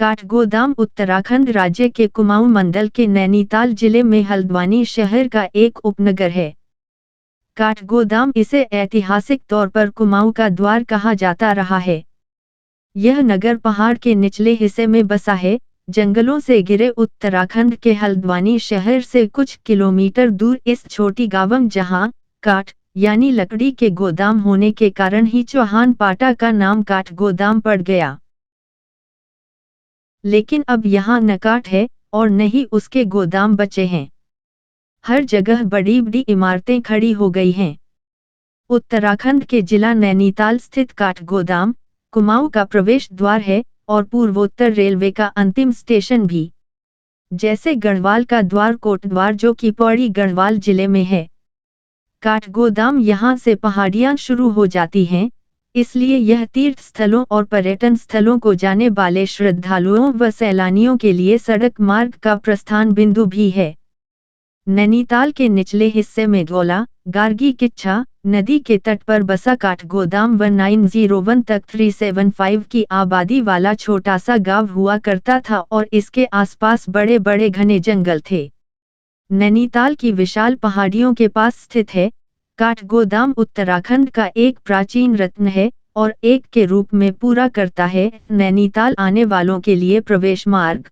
काठगोदाम उत्तराखंड राज्य के कुमाऊं मंडल के नैनीताल जिले में हल्द्वानी शहर का एक उपनगर है। काठगोदाम इसे ऐतिहासिक तौर पर कुमाऊं का द्वार कहा जाता रहा है। यह नगर पहाड़ के निचले हिस्से में बसा है, जंगलों से घिरे उत्तराखंड के हल्द्वानी शहर से कुछ किलोमीटर दूर इस छोटी गांव जहां काठ यानी लकड़ी के गोदाम होने के कारण ही चौहान पाटा का नाम काठगोदाम पड़ गया। लेकिन अब यहाँ न काठ है और न ही उसके गोदाम बचे हैं। हर जगह बड़ी बड़ी इमारतें खड़ी हो गई हैं। उत्तराखंड के जिला नैनीताल स्थित काठगोदाम कुमाऊं का प्रवेश द्वार है और पूर्वोत्तर रेलवे का अंतिम स्टेशन भी। जैसे गढ़वाल का द्वार कोटद्वार जो कि पौड़ी गढ़वाल जिले में है। काठगोदाम यहाँ से पहाड़ियाँ शुरू हो जाती हैं, इसलिए यह तीर्थ स्थलों और पर्यटन स्थलों को जाने वाले श्रद्धालुओं व सैलानियों के लिए सड़क मार्ग का प्रस्थान बिंदु भी है। नैनीताल के निचले हिस्से में गौला, गार्गी किच्छा नदी के तट पर बसा काठगोदाम 1901 तक 375 की आबादी वाला छोटा सा गांव हुआ करता था और इसके आसपास बड़े बड़े घने जंगल थे। नैनीताल की विशाल पहाड़ियों के पास स्थित है। काठगोदाम उत्तराखंड का एक प्राचीन रत्न है और एक के रूप में पूरा करता है नैनीताल आने वालों के लिए प्रवेश मार्ग।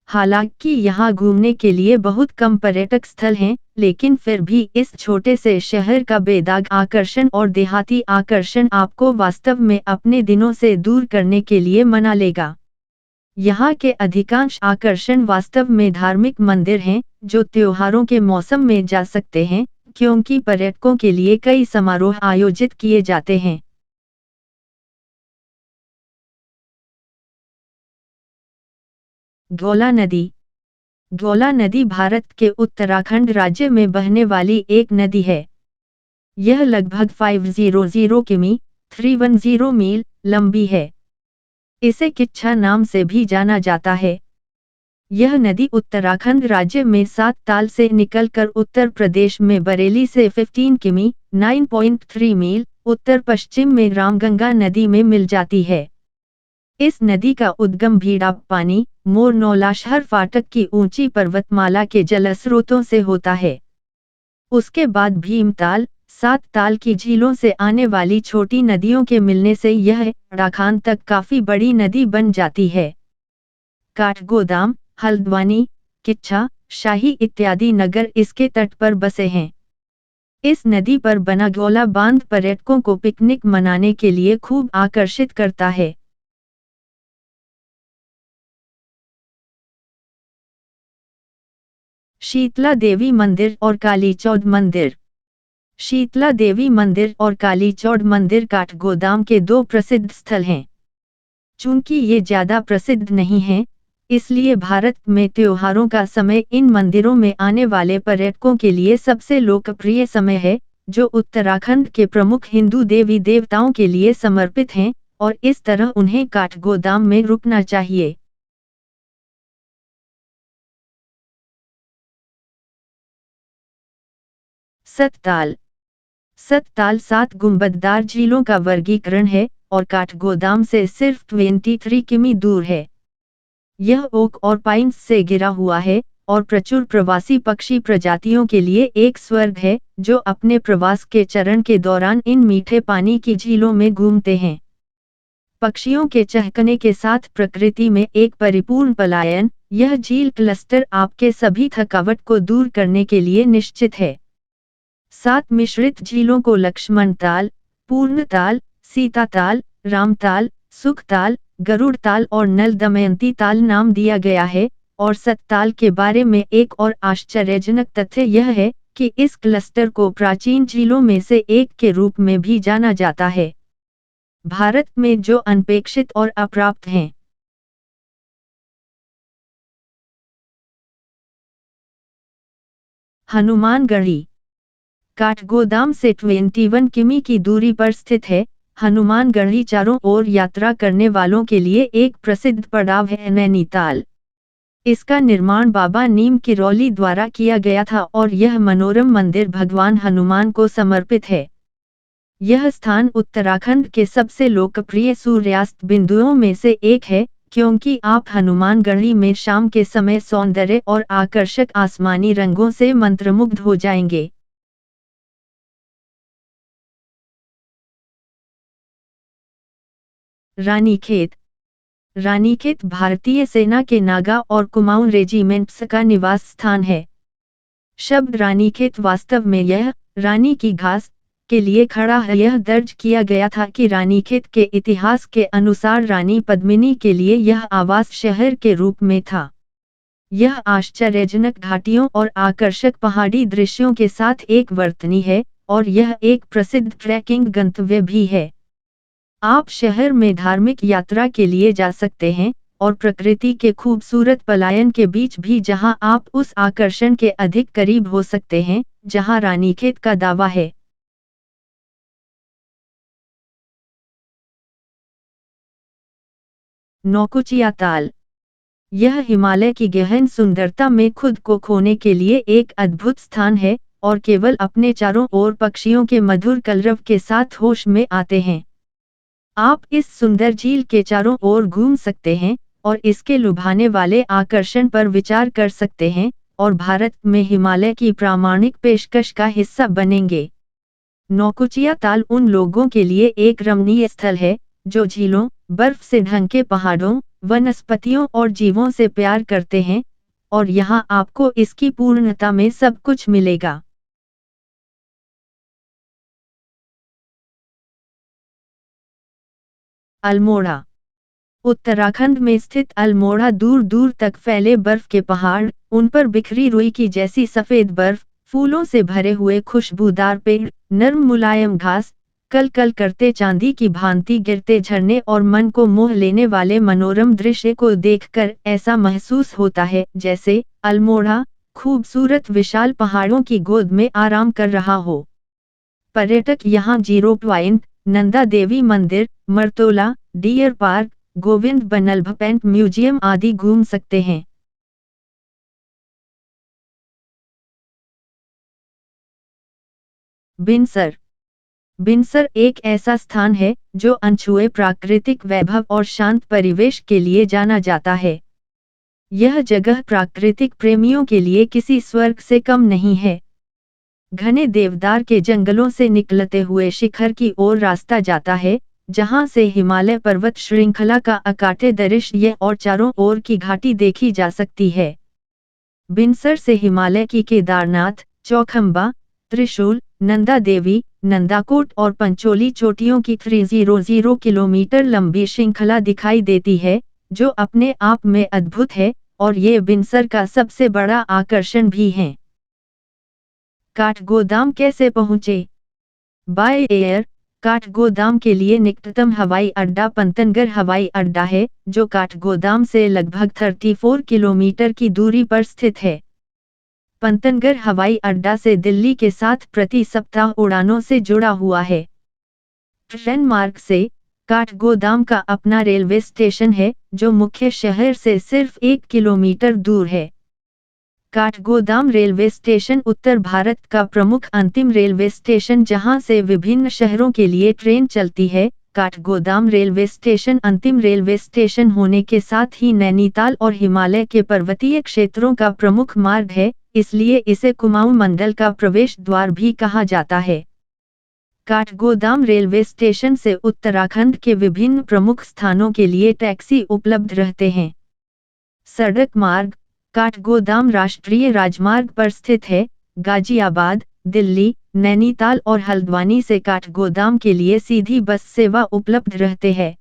हालांकि यहाँ घूमने के लिए बहुत कम पर्यटक स्थल हैं, लेकिन फिर भी इस छोटे से शहर का बेदाग आकर्षण और देहाती आकर्षण आपको वास्तव में अपने दिनों से दूर करने के लिए मना लेगा। यहाँ के अधिकांश आकर्षण वास्तव में धार्मिक मंदिर हैं, जो त्योहारों के मौसम में जा सकते हैं, क्योंकि पर्यटकों के लिए कई समारोह आयोजित किए जाते हैं। गौला नदी। गौला नदी भारत के उत्तराखंड राज्य में बहने वाली एक नदी है। यह लगभग 500 किमी 310 मील लंबी है। इसे किच्छा नाम से भी जाना जाता है। यह नदी उत्तराखंड राज्य में 7 ताल से निकलकर उत्तर प्रदेश में बरेली से 15 किमी 9.3 मील उत्तर पश्चिम में रामगंगा नदी में मिल जाती है। इस नदी का उद्गम भीड़ा पानी मोर नौलाशहर फाटक की ऊंची पर्वतमाला के जलस्रोतों से होता है। उसके बाद भीमताल 7 ताल की झीलों से आने वाली छोटी नदियों के मिलने से यह उत्तराखंड तक काफी बड़ी नदी बन जाती है। काठगोदाम, हल्द्वानी, किच्छा, शाही इत्यादि नगर इसके तट पर बसे हैं। इस नदी पर बना गौला बांध पर्यटकों को पिकनिक मनाने के लिए खूब आकर्षित करता है। शीतला देवी मंदिर और कालीचौड़ मंदिर। शीतला देवी मंदिर और कालीचौड़ मंदिर काठगोदाम के 2 प्रसिद्ध स्थल हैं। चूंकि ये ज्यादा प्रसिद्ध नहीं हैं, इसलिए भारत में त्योहारों का समय इन मंदिरों में आने वाले पर्यटकों के लिए सबसे लोकप्रिय समय है, जो उत्तराखंड के प्रमुख हिंदू देवी देवताओं के लिए समर्पित हैं, और इस तरह उन्हें काठगोदाम में रुकना चाहिए। सतताल। सतताल 7 गुंबददार झीलों का वर्गीकरण है और काठगोदाम से सिर्फ 23 किमी दूर है। यह ओक और पाइन्स से घिरा हुआ है और प्रचुर प्रवासी पक्षी प्रजातियों के लिए एक स्वर्ग है, जो अपने प्रवास के चरण के दौरान इन मीठे पानी की झीलों में घूमते हैं। पक्षियों के चहकने के साथ प्रकृति में एक परिपूर्ण पलायन, यह झील क्लस्टर आपके सभी थकावट को दूर करने के लिए निश्चित है। 7 मिश्रित झीलों को लक्ष्मणताल, पूर्णताल, सीताताल, रामताल, सुखताल, गरुड़ताल और नल दमयंती ताल नाम दिया गया है। और सतताल के बारे में एक और आश्चर्यजनक तथ्य यह है कि इस क्लस्टर को प्राचीन झीलों में से एक के रूप में भी जाना जाता है, भारत में जो अनपेक्षित और अप्राप्त हैं। हनुमानगढ़ी। काठगोदाम से 21 किमी की दूरी पर स्थित है। हनुमानगढ़ी चारों ओर यात्रा करने वालों के लिए एक प्रसिद्ध पड़ाव है नैनीताल। इसका निर्माण बाबा नीम किरौली द्वारा किया गया था और यह मनोरम मंदिर भगवान हनुमान को समर्पित है। यह स्थान उत्तराखंड के सबसे लोकप्रिय सूर्यास्त बिंदुओं में से एक है, क्योंकि आप हनुमानगढ़ी में शाम के समय सौंदर्य और आकर्षक आसमानी रंगों से मंत्रमुग्ध हो जाएंगे। रानीखेत। रानीखेत भारतीय सेना के नागा और कुमाऊं रेजिमेंट्स का निवास स्थान है। शब्द रानीखेत वास्तव में यह रानी की घास के लिए खड़ा है। यह दर्ज किया गया था कि रानीखेत के इतिहास के अनुसार रानी पद्मिनी के लिए यह आवास शहर के रूप में था। यह आश्चर्यजनक घाटियों और आकर्षक पहाड़ी दृश्यों के साथ एक वर्तनी है और यह एक प्रसिद्ध ट्रैकिंग गंतव्य भी है। आप शहर में धार्मिक यात्रा के लिए जा सकते हैं और प्रकृति के खूबसूरत पलायन के बीच भी, जहां आप उस आकर्षण के अधिक करीब हो सकते हैं जहां रानीखेत का दावा है। नौकुचिया ताल। यह हिमालय की गहन सुंदरता में खुद को खोने के लिए एक अद्भुत स्थान है और केवल अपने चारों ओर पक्षियों के मधुर कलरव के साथ होश में आते हैं। आप इस सुंदर झील के चारों ओर घूम सकते हैं और इसके लुभाने वाले आकर्षण पर विचार कर सकते हैं और भारत में हिमालय की प्रामाणिक पेशकश का हिस्सा बनेंगे। नौकुचिया ताल उन लोगों के लिए एक रमणीय स्थल है जो झीलों, बर्फ से ढके पहाड़ों, वनस्पतियों और जीवों से प्यार करते हैं, और यहां आपको इसकी पूर्णता में सब कुछ मिलेगा। अल्मोड़ा। उत्तराखंड में स्थित अल्मोड़ा दूर दूर तक फैले बर्फ के पहाड़, उन पर बिखरी रुई की जैसी सफेद बर्फ, फूलों से भरे हुए खुशबूदार पेड़, नर्म मुलायम घास, कल कल करते चांदी की भांति गिरते झरने और मन को मोह लेने वाले मनोरम दृश्य को देखकर ऐसा महसूस होता है जैसे अल्मोड़ा खूबसूरत विशाल पहाड़ों की गोद में आराम कर रहा हो। पर्यटक यहाँ जीरो पॉइंट, नंदा देवी मंदिर, Martola, deer park, Govind Ballabh Pant museum आदि घूम सकते हैं। बिनसर। बिनसर एक ऐसा स्थान है जो अनछुए प्राकृतिक वैभव और शांत परिवेश के लिए जाना जाता है। यह जगह प्राकृतिक प्रेमियों के लिए किसी स्वर्ग से कम नहीं है। घने देवदार के जंगलों से निकलते हुए शिखर की ओर रास्ता जाता है, जहां से हिमालय पर्वत श्रृंखला का अकाटे दृश्य और चारों ओर की घाटी देखी जा सकती है। बिनसर से हिमालय की केदारनाथ, चौखंबा, त्रिशूल, नंदा देवी, नंदाकोट और पंचोली चोटियों की 300 किलोमीटर लंबी श्रृंखला दिखाई देती है, जो अपने आप में अद्भुत है और ये बिनसर का सबसे बड़ा आकर्षण भी है। काठगोदाम कैसे पहुँचे? By air. काठगोदाम के लिए निकटतम हवाई अड्डा पंतनगर हवाई अड्डा है, जो काठगोदाम से लगभग 34 किलोमीटर की दूरी पर स्थित है। पंतनगर हवाई अड्डा से दिल्ली के साथ प्रति सप्ताह उड़ानों से जुड़ा हुआ है। ट्रेन मार्ग से काठगोदाम का अपना रेलवे स्टेशन है, जो मुख्य शहर से सिर्फ 1 किलोमीटर दूर है। काठगोदाम रेलवे स्टेशन उत्तर भारत का प्रमुख अंतिम रेलवे स्टेशन जहां से विभिन्न शहरों के लिए ट्रेन चलती है। काठगोदाम रेलवे स्टेशन अंतिम रेलवे स्टेशन होने के साथ ही नैनीताल और हिमालय के पर्वतीय क्षेत्रों का प्रमुख मार्ग है, इसलिए इसे कुमाऊं मंडल का प्रवेश द्वार भी कहा जाता है। काठगोदाम रेलवे स्टेशन से उत्तराखंड के विभिन्न प्रमुख स्थानों के लिए टैक्सी उपलब्ध रहते हैं। सड़क मार्ग। काठगोदाम राष्ट्रीय राजमार्ग पर स्थित है। गाजियाबाद, दिल्ली, नैनीताल और हल्द्वानी से काठगोदाम के लिए सीधी बस सेवा उपलब्ध रहते हैं।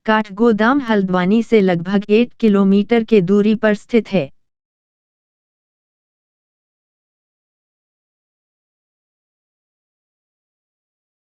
काठगोदाम हल्द्वानी से लगभग 8 किलोमीटर के दूरी पर स्थित है।